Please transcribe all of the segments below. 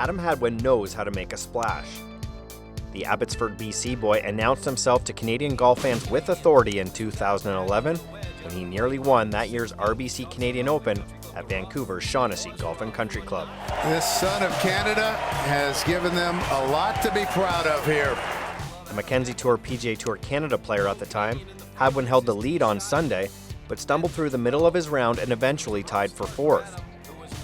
Adam Hadwin knows how to make a splash. The Abbotsford, BC boy announced himself to Canadian golf fans with authority in 2011 when he nearly won that year's RBC Canadian Open at Vancouver's Shaughnessy Golf and Country Club. This son of Canada has given them a lot to be proud of here. A Mackenzie Tour PGA Tour Canada player at the time, Hadwin held the lead on Sunday, but stumbled through the middle of his round and eventually tied for fourth.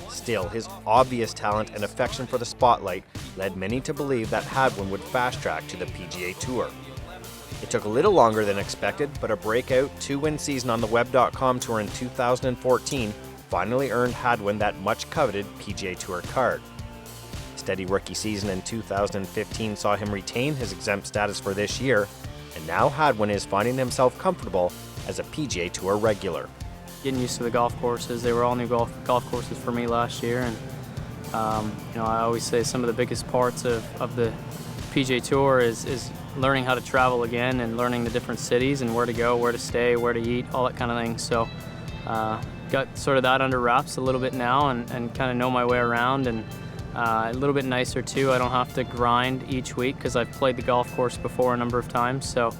Still, his obvious talent and affection for the spotlight led many to believe that Hadwin would fast-track to the PGA Tour. It took a little longer than expected, but a breakout 2-win season on the Web.com Tour in 2014 finally earned Hadwin that much-coveted PGA Tour card. Steady rookie season in 2015 saw him retain his exempt status for this year, and now Hadwin is finding himself comfortable as a PGA Tour regular. Getting used to the golf courses. They were all new golf courses for me last year, and I always say some of the biggest parts of the PGA Tour is learning how to travel again and learning the different cities and where to go, where to stay, where to eat, all that kind of thing. So got sort of that under wraps a little bit now and kind of know my way around, and a little bit nicer too. I don't have to grind each week because I've played the golf course before a number of times, so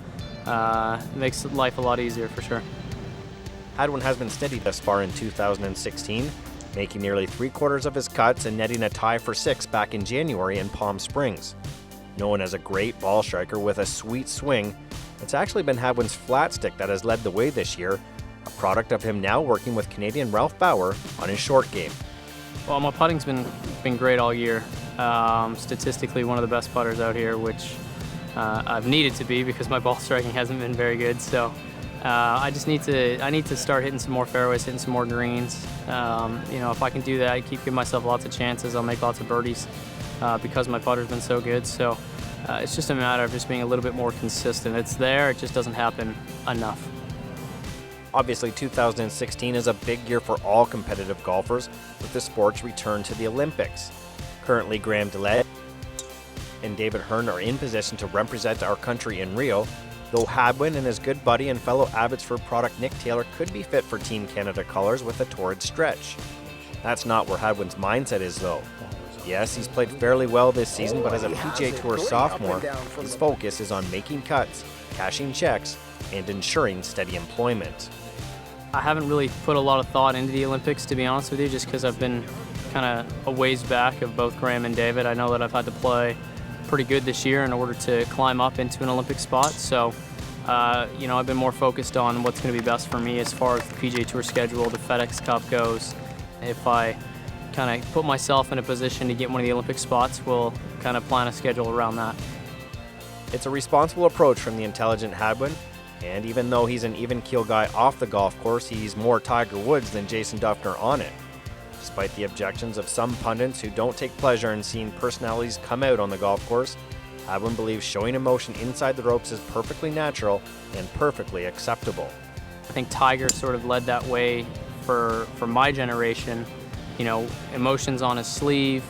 it makes life a lot easier for sure. Hadwin has been steady thus far in 2016, making nearly 3/4 of his cuts and netting a tie for 6 back in January in Palm Springs. Known as a great ball striker with a sweet swing, it's actually been Hadwin's flat stick that has led the way this year, a product of him now working with Canadian Ralph Bauer on his short game. Well, my putting's been great all year. Statistically, one of the best putters out here, which I've needed to be because my ball striking hasn't been very good. So I need to start hitting some more fairways, hitting some more greens. If I can do that, I keep giving myself lots of chances. I'll make lots of birdies because my putter's been so good. So it's just a matter of just being a little bit more consistent. It's there, it just doesn't happen enough. Obviously, 2016 is a big year for all competitive golfers with the sport's return to the Olympics. Currently, Graham DeLay and David Hearn are in position to represent our country in Rio, though Hadwin and his good buddy and fellow Abbotsford product Nick Taylor could be fit for Team Canada colours with a torrid stretch. That's not where Hadwin's mindset is, though. Yes, he's played fairly well this season, but as a PGA Tour sophomore, his focus is on making cuts, cashing checks, and ensuring steady employment. I haven't really put a lot of thought into the Olympics, to be honest with you, just because I've been kind of a ways back of both Graham and David. I know that I've had to play pretty good this year in order to climb up into an Olympic spot. So, I've been more focused on what's going to be best for me as far as the PGA Tour schedule, the FedEx Cup goes. If I kind of put myself in a position to get one of the Olympic spots, we'll kind of plan a schedule around that. It's a responsible approach from the intelligent Hadwin, and even though he's an even-keel guy off the golf course, he's more Tiger Woods than Jason Duffner on it. Despite the objections of some pundits who don't take pleasure in seeing personalities come out on the golf course, Hadwin believes showing emotion inside the ropes is perfectly natural and perfectly acceptable. I think Tiger sort of led that way for my generation. Emotions on his sleeve,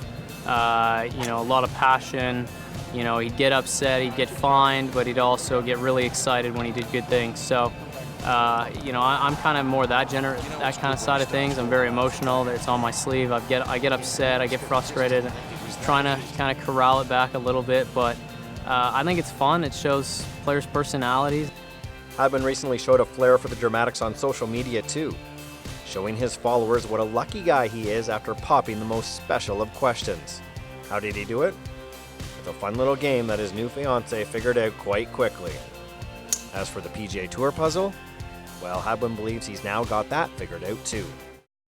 a lot of passion. He'd get upset, he'd get fined, but he'd also get really excited when he did good things. So, I'm kind of more that kind of side of things. I'm very emotional. It's on my sleeve. I get upset, I get frustrated. Just trying to kind of corral it back a little bit, but I think it's fun. It shows players' personalities. Hadwin recently showed a flair for the dramatics on social media too, showing his followers what a lucky guy he is after popping the most special of questions. How did he do it? With a fun little game that his new fiancée figured out quite quickly. As for the PGA Tour puzzle, well, Hadwin believes he's now got that figured out too.